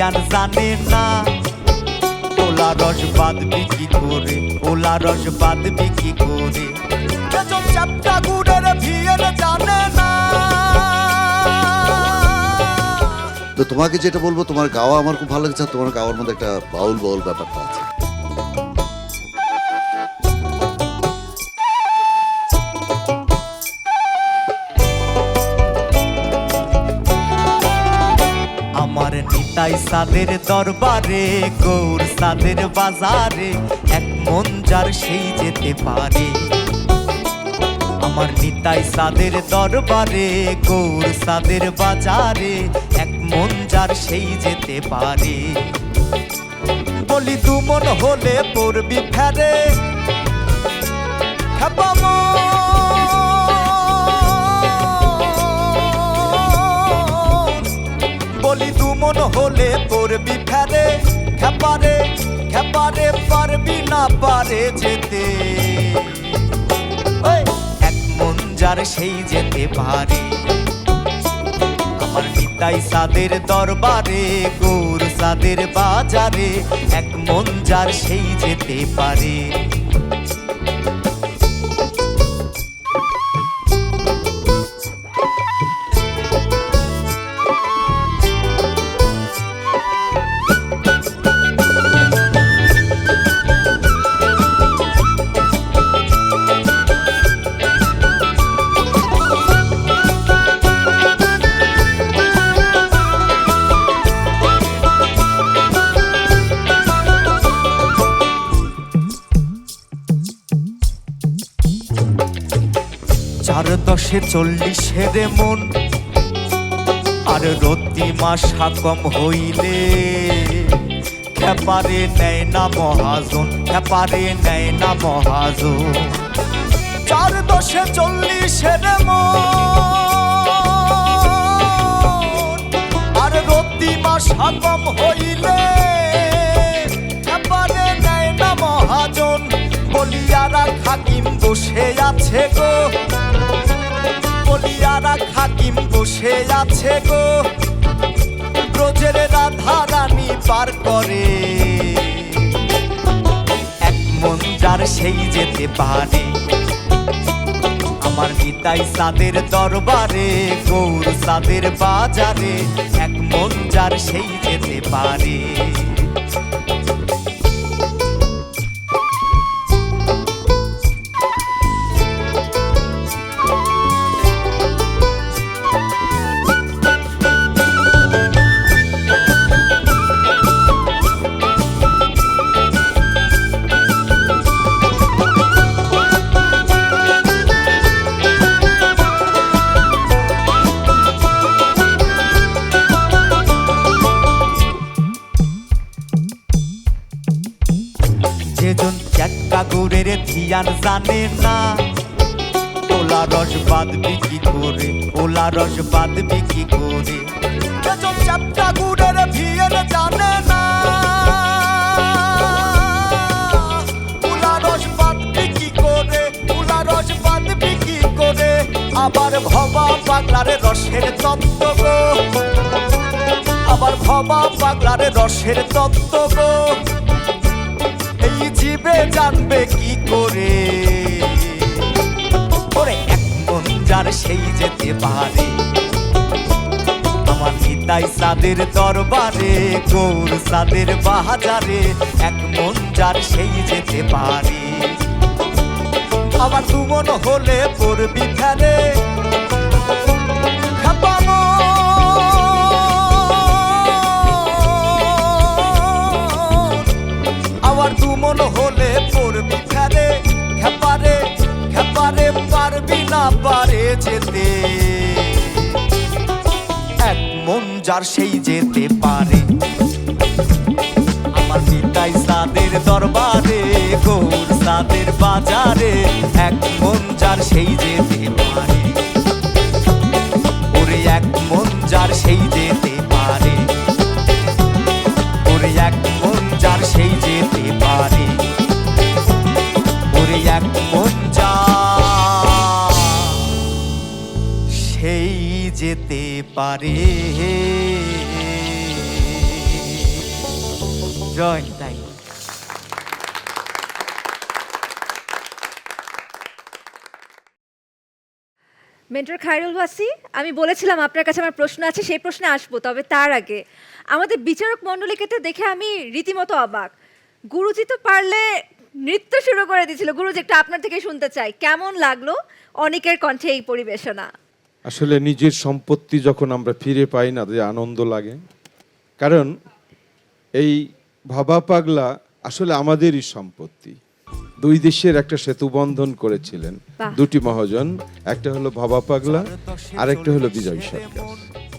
ধিয়ান জানে না ওলা রস বাঁধবি কি করে, ওলা রস বাঁধবি কি করে। বেজন চ্যাপ্টা গুড়ের ভিয়ের জানে না। তো তোমাকে যেটা বলবো, তোমার গাওয়া আমার খুব ভালো লাগছে। তোমার গাওয়ার মধ্যে একটা বাউল বাউল ব্যাপারটা আছে। আমার নিতাই সাদের দরবারে, গৌর সাদের বাজারে, এক মন যার সেই যেতে পারে। আমার নিতাই সাদের দরবারে, গৌর সাদের বাজারে, এক মন যার সেই যেতে পারে। বলি দু মন হলে পড়বি ফেরে, বলি দু মন হলে পড়বি ফেরে। খেপারে খেপারে পারবি না পারে যেতে, এক মন যার সেই যেতে পারে। আমার নিতাই সাদের দরবারে, গৌর সাদের বাজারে, এক মন যার সেই যেতে পারে। চার দশে 40 মন, আর রতি মাসা কম হইলে খেপারে নেয় না মহাজন, খেপারে নেয় না মহাজন। 4 দশে 40 মন, আর রতি মাসা কম হইলে খেপারে নেয় না মহাজন। বলিয়ারা হাকিম বসে আছে গো, বলিয়ারা হাকিম বসে আছে গো, ব্রজের রাধা রানী পার করে। এক মন যার সেই যেতে পারে। আমার নিতাই সাদের দরবারে, গৌর সাদের বাজারে, এক মন যার সেই যেতে পারে। যেজন চ্যাটকা গুড়ের ধিয়ান জানে না ওলা রস বাঁধবি কি করে, ওলা রস বাঁধবি কি করে। যেজন চ্যাটকা গুড়ের ভিয়ের জানে না ওলা রস বাঁধবি কি করে, ওলা রস বাঁধবি কি করে। আবার ভবা পাগলার রসের তত্ত্ব গো, আবার ভবা পাগলার রসের তত্ত্ব গো, এই জীবে জানবে কি করে। ওরে এক মন যার সেই যেতে পারে। আমার নিতাই সাদের দরবারে, গৌর সাদের বাজারে, এক মন যার সেই যেতে পারে। আবার দু মন হলে পড়বি ফেরে, আবার দু মন হলে পড়বি ফেরে। খেপারে খেপারে পারবি না পারে যেতে, এক মন যার সেই যেতে পারে। আমার নিতাই সাদের দরবারে, গৌর সাদের বাজারে, এক মন যার সেই যেতে পারে। ওরে এক মন যার সেই যেতে পারে, ওরে এক মন যার সেই যেতে পারে, ওরে এক মন যার সেই যেতে পারে। রস তাই। মেন্টর খায়রুল ওয়াসি, আমি বলেছিলাম আপনার কাছে আমার প্রশ্ন আছে, সেই প্রশ্নে আসবো, তবে তার আগে আমাদের বিচারক মণ্ডলীকে তো দেখে আমি রীতিমতো অবাক। গুরুজি তো পারলে নৃত্য শুরু করে দিয়েছিল। গুরুজি, একটু আপনার থেকে শুনতে চাই, কেমন লাগলো অনেকের কণ্ঠে এই পরিবেশনা? আসলে নিজের সম্পত্তি যখন আমরা ফিরে পাই না, যে আনন্দ লাগে। কারণ এই ভাবা পাগলা আসলে আমাদেরই সম্পত্তি। দুই দেশের একটা সেতু বন্ধন করেছিলেন বাহ। দুটি মহাজন, একটা হলো ভাবা পাগলা আর একটা হলো বিজয় সরকার।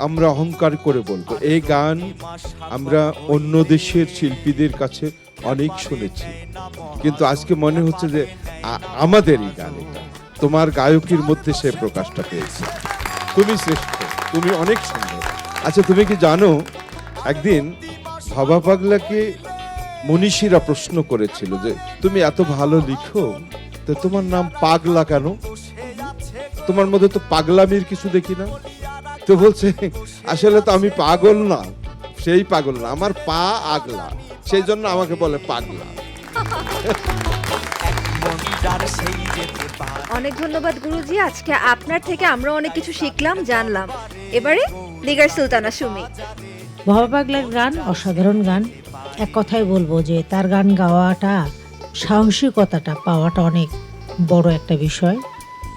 আমরা অহংকার করে বলবো এই গান আমরা অন্য দেশের শিল্পীদের কাছে অনেক শুনেছি, কিন্তু আজকে মনে হচ্ছে যে আমাদেরই গান এটা। তোমার গায়কের মধ্যে সে প্রকাশটা পেয়েছে। তুমি শ্রেষ্ঠ, তুমি অনেক সুন্দর। আচ্ছা, তুমি কি জানো একদিন ভাবা পাগলাকে মনীষীরা প্রশ্ন করেছিল যে তুমি এত ভালো লিখো, তো তোমার নাম পাগলা কেন? তোমার মধ্যে তো পাগলামির কিছু দেখি না। তো বলছে আসলে তো আমি পাগল না, সেই পাগল না, আমার পা আগলা, সেই জন্য আমাকে বলে পাগলা। অনেক ধন্যবাদ গুরুজি, আজকে আপনার থেকে আমরা অনেক কিছু শিখলাম, জানলাম। এবারে লিগার সুলতানা সুমি। ভাবা পাগলার গান অসাধারণ গান। এক কথায় বলবো যে তার গান গাওয়াটা, সাহসিকতাটা পাওয়াটা অনেক বড় একটা বিষয়।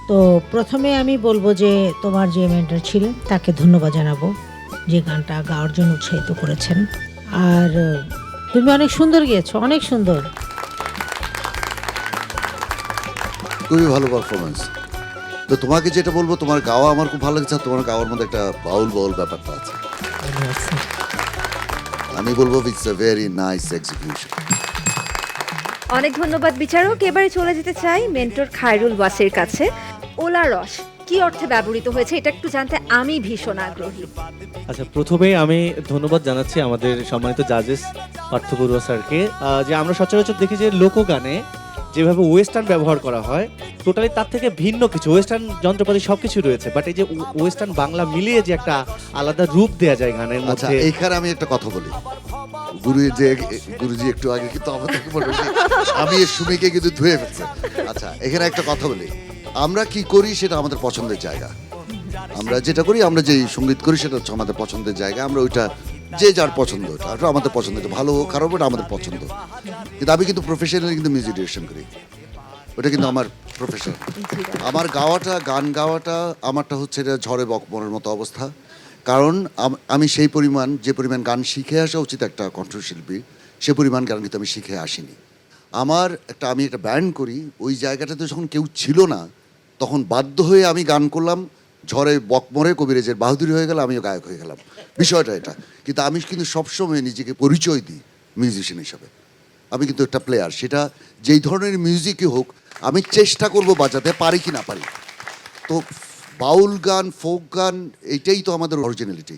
তো প্রথমে আমি বলবো যে তোমার যে মেন্টর ছিলেন তাকে ধন্যবাদ জানাবো, যে গানটা গাওয়ার জন্য উৎসাহিত করেছেন। আর তুমি অনেক সুন্দর গেয়েছো, অনেক সুন্দর। খুবই ভালো পারফরমেন্স। তো তোমাকে যেটা বলবো, তোমার গাওয়া আমার খুব ভালো লাগছে। আর তোমার গাওয়ার মধ্যে একটা বাউল বাউল ব্যাপারটা আছে। আমি বলবো it's a very nice execution. অনেক ধন্যবাদ বিচারক। এবারে চলে যেতে চাই মেন্টর খায়রুল ওয়াসির কাছে। ওলা রস কি অর্থে ব্যবহৃত হয়েছে এটা একটু জানতে আমি ভীষণ আগ্রহী। আচ্ছা, প্রথমে আমি ধন্যবাদ জানাচ্ছি আমাদের সম্মানিত জাজেস পার্থ বড়ুয়া স্যারকে, যে আমরা সচরাচর দেখি যে লোকগানে যেভাবে ওয়েস্টার্ন ব্যবহার করা হয়, টোটালি তার থেকে ভিন্ন কিছু ওয়েস্টার্ন যন্ত্রপাতি সবকিছু রয়েছে, বাট এই যে ওয়েস্টার্ন বাংলা মিলিয়ে যে একটা আলাদা রূপ দেয়া যায় গানের আচ্ছা, মধ্যে। এইখানে আমি একটা কথা বলি। গুরুজি একটু আগে কিন্তু আমাদের আমি এই সুমিকে কিন্তু ধুয়ে ফেলছে। আচ্ছা, এখানে একটা কথা বলি, আমরা কি করি সেটা আমাদের পছন্দের জায়গা। আমরা যেটা করি, আমরা যেই সঙ্গীত করি সেটা হচ্ছে আমাদের পছন্দের জায়গা। আমরা ওইটা যে যার পছন্দ, ওটা আমাদের পছন্দ, এটা ভালো হোক খারাপ ওটা আমাদের পছন্দ। কিন্তু আমি কিন্তু প্রফেশনালি কিন্তু মিউজিক ডিরেকশন করি, ওটা কিন্তু আমার প্রফেশন। আমার গাওয়াটা, গান গাওয়াটা আমারটা হচ্ছে এটা ঝড়ে বকবনের মতো অবস্থা। কারণ আমি সেই পরিমাণ, যে পরিমাণ গান শিখে আসা উচিত একটা কণ্ঠশিল্পী, সে পরিমাণ গান কিন্তু আমি শিখে আসিনি। আমি একটা ব্যান্ড করি, ওই জায়গাটাতে যখন কেউ ছিল না, তখন বাধ্য হয়ে আমি গান করলাম। ঝড়ে বকমরে কবিরাজের বাহাদুরি হয়ে গেল, আমিও গায়ক হয়ে গেলাম, বিষয়টা এটা। কিন্তু আমি কিন্তু সবসময় নিজেকে পরিচয় দিই মিউজিশিয়ান হিসাবে। আমি কিন্তু একটা প্লেয়ার, সেটা যেই ধরনের মিউজিকই হোক আমি চেষ্টা করব বাজাতে, পারি কি না পারি। তো বাউল গান, ফোক গান, এইটাই তো আমাদের অরিজিনালিটি।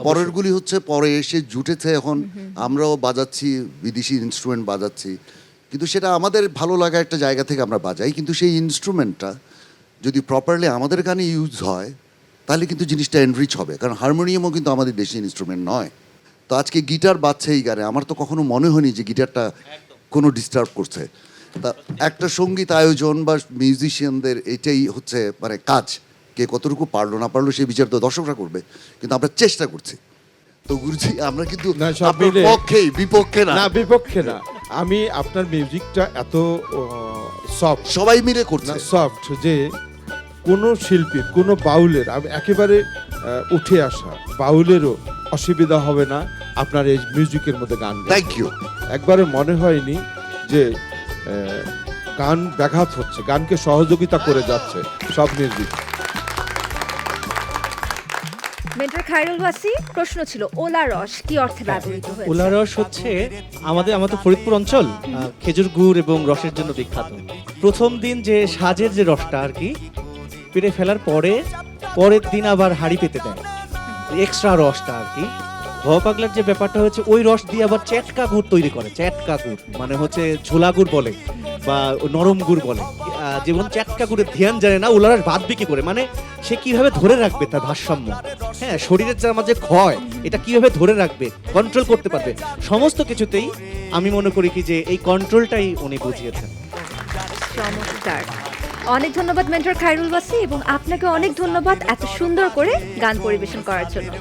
পরেরগুলি হচ্ছে পরে এসে জুটেছে, এখন আমরাও বাজাচ্ছি, বিদেশি ইনস্ট্রুমেন্ট বাজাচ্ছি, কিন্তু সেটা আমাদের ভালো লাগা একটা জায়গা থেকে আমরা বাজাই। কিন্তু সেই ইনস্ট্রুমেন্টটা যদি প্রপারলি আমাদের গানে ইউজ হয়, তাহলে কিন্তু জিনিসটা এনরিচ হবে। কারণ হারমোনিয়ামও কিন্তু আমাদের দেশি ইনস্ট্রুমেন্ট নয়। তো আজকে গিটার বাজছে এই গানে, আমার তো কখনো মনে হয়নি যে গিটারটা কোনো ডিস্টার্ব করছে। তা একটা সঙ্গীত আয়োজন বা মিউজিশিয়ানদের এটাই হচ্ছে মানে কাজ। কে কতটুকু পারলো না পারলো সেই বিচার তো দর্শকরা করবে, কিন্তু আমরা চেষ্টা করছি। তো গুরুজি, আমরা কিন্তু পক্ষেই, বিপক্ষে না। বিপক্ষে না, আমি আপনার মিউজিকটা এত সফট, সবাই মিলে করছে, সফট যে কোনো শিল্পীর, কোনো বাউলের, আমি একেবারে উঠে আসা বাউলেরও অসুবিধা হবে না আপনার এই মিউজিকের মধ্যে গান। Thank you. একবারে মনে হয়নি যে গান ব্যাঘাত হচ্ছে, গানকে সহযোগিতা করে যাচ্ছে সব মিউজিক। মেন্টর খায়রুল ওয়াসি, প্রশ্ন ছিল ওলা রস কি অর্থে ব্যবহৃত হয়েছে? ওলা রস হচ্ছে আমাদের ফরিদপুর অঞ্চল খেজুর গুড় এবং রসের জন্য বিখ্যাত। প্রথম দিন যে সাজের যে রসটা আর কি পেটে ফেলার পরের দিন আবার হাঁড়ি পেতে দেয়, এক্সট্রা রসটা আর কি। ভবা পাগলার যে ব্যাপারটা হচ্ছে ওই রস দিয়ে আবার চ্যাটকা গুড় তৈরি করে, চ্যাটকা গুড় মানে হচ্ছে ঝোলা গুড় বলে বা নরম গুড় বলে। যেমন চ্যাটকা গুড়ের ধ্যান জানে না, উলার ভাত বিক্রি করে, মানে সে কিভাবে ধরে রাখবে তার ভারসাম্য, হ্যাঁ শরীরের যে আমার যে ক্ষয় এটা কিভাবে ধরে রাখবে, কন্ট্রোল করতে পারবে, সমস্ত কিছুতেই আমি মনে করি কি যে এই কন্ট্রোলটাই উনি বুঝিয়েছেন। চমৎকার, অনেক ধন্যবাদ মেন্টর খায়রুল ওয়াসি, এবং আপনাকে অনেক ধন্যবাদ এত সুন্দর করে গান পরিবেশন করার জন্য।